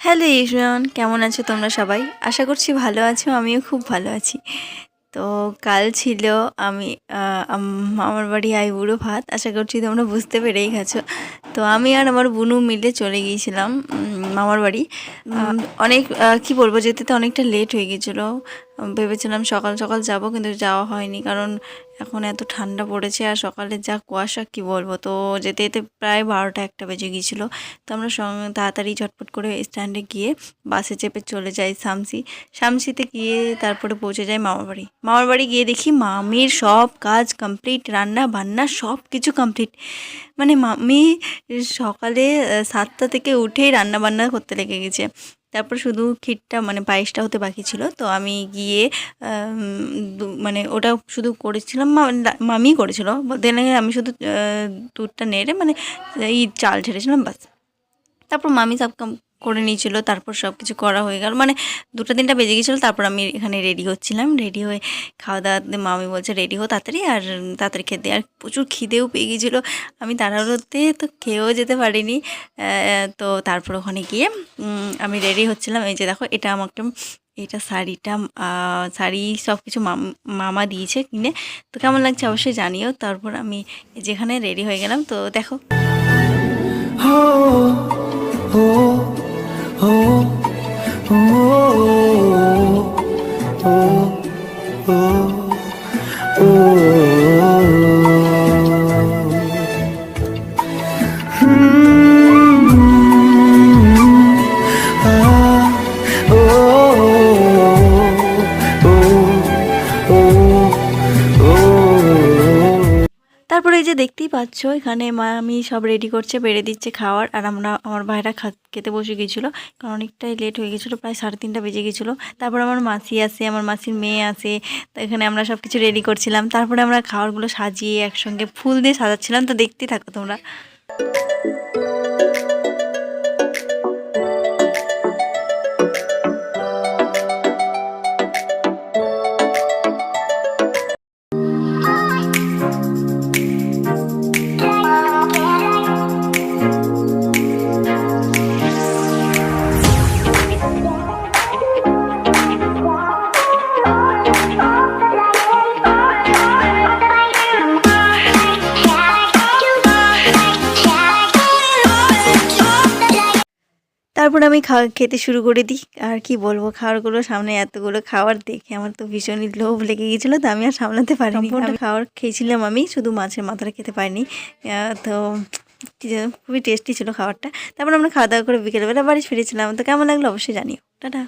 Hello everyone, কেমন আছো তোমরা সবাই? আশা করছি ভালো আছো, আমিও খুব ভালো আছি। তো কাল ছিল আমি মামার বাড়ি আইবুড়ো ভাত। আশা করছি তোমরা বুঝতে পেরেই গেছো। তো আমি আর আমার বুনু মিলে চলে গিয়েছিলাম মামার বাড়ি। অনেক কি বলবো, যেতে তো অনেকটা লেট হয়ে গেছিলো। ভেবেছিলাম সকাল সকাল যাব, কিন্তু যাওয়া হয়নি, কারণ এখন এত ঠান্ডা পড়েছে আর সকালে যা কুয়াশা কি বলবো। তো যেতে যেতে প্রায় 12টা-1টা বেজে গিয়েছিলো। তো আমরা তাড়াতাড়ি ঝটপট করে স্ট্যান্ডে গিয়ে বাসে চেপে চলে যাই শামসিতে গিয়ে তারপরে পৌঁছে যাই মামার বাড়ি গিয়ে দেখি মামির সব কাজ কমপ্লিট, রান্না বান্না সব কিছু কমপ্লিট। মানে মামি সকালে 7টা থেকে উঠেই রান্না বান্না করতে লেগে গেছে। তারপর শুধু ক্ষীরটা মানে পায়েসটা হতে বাকি ছিল। তো আমি গিয়ে মানে ওটা শুধু করেছিলাম, মামি করেছিল বলতে গেলে। আমি শুধু দুধটা নেড়ে মানে এই চাল ছেড়েছিলাম, বাস। তারপর মামি সব করে নিয়েছিল। তারপর সব কিছু করা হয়ে গেল, মানে 2টা-3টা বেজে গেছিলো। তারপর আমি এখানে রেডি হচ্ছিলাম, রেডি হয়ে খাওয়া দাওয়া, মামি বলছে রেডি হো তাড়াতাড়ি, আর তাড়াতাড়ি খেতে। আর প্রচুর খিদেও পেয়ে গিয়েছিলো, আমি তাড়াহুড়োতে তো খেয়েও যেতে পারিনি। তো তারপর ওখানে গিয়ে আমি রেডি হচ্ছিলাম। এই যে দেখো, এটা শাড়ি সব কিছু মামা দিয়েছে কিনে। তো কেমন লাগছে অবশ্যই জানিও। তারপর আমি যেখানে রেডি হয়ে গেলাম, তো দেখো। তারপরে এই যে দেখতেই পাচ্ছ, এখানে আমি সব রেডি করছে, বেড়ে দিচ্ছে খাওয়ার। আর আমার ভাইরা খেতে বসে গেছিলো, কারণ অনেকটাই লেট হয়ে গেছিলো, প্রায় 3:30 বেজে গেছিলো। তারপর আমার মাসি আসে, আমার মাসির মেয়ে আসে। তো এখানে আমরা সব কিছু রেডি করছিলাম। তারপরে আমরা খাবারগুলো সাজিয়ে একসঙ্গে ফুল দিয়ে সাজাচ্ছিলাম। তো দেখতেই থাকো তোমরা। তারপর আমি খেতে শুরু করে দিই। আর কি বলবো, খাবারগুলো সামনে এতগুলো খাবার দেখে আমার তো ভীষণই লোভ লেগে গিয়েছিলো। তো আমি আর সামলাতে পারিনি। খাবার খেয়েছিলাম, আমি শুধু মাছের মাথাটা খেতে পারিনি। তো খুবই টেস্টি ছিল খাবারটা। তারপর আমরা খাওয়া দাওয়া করে বিকেলবেলা বাড়ি ফিরেছিলাম। তো কেমন লাগলো অবশ্যই জানিও। টাটা।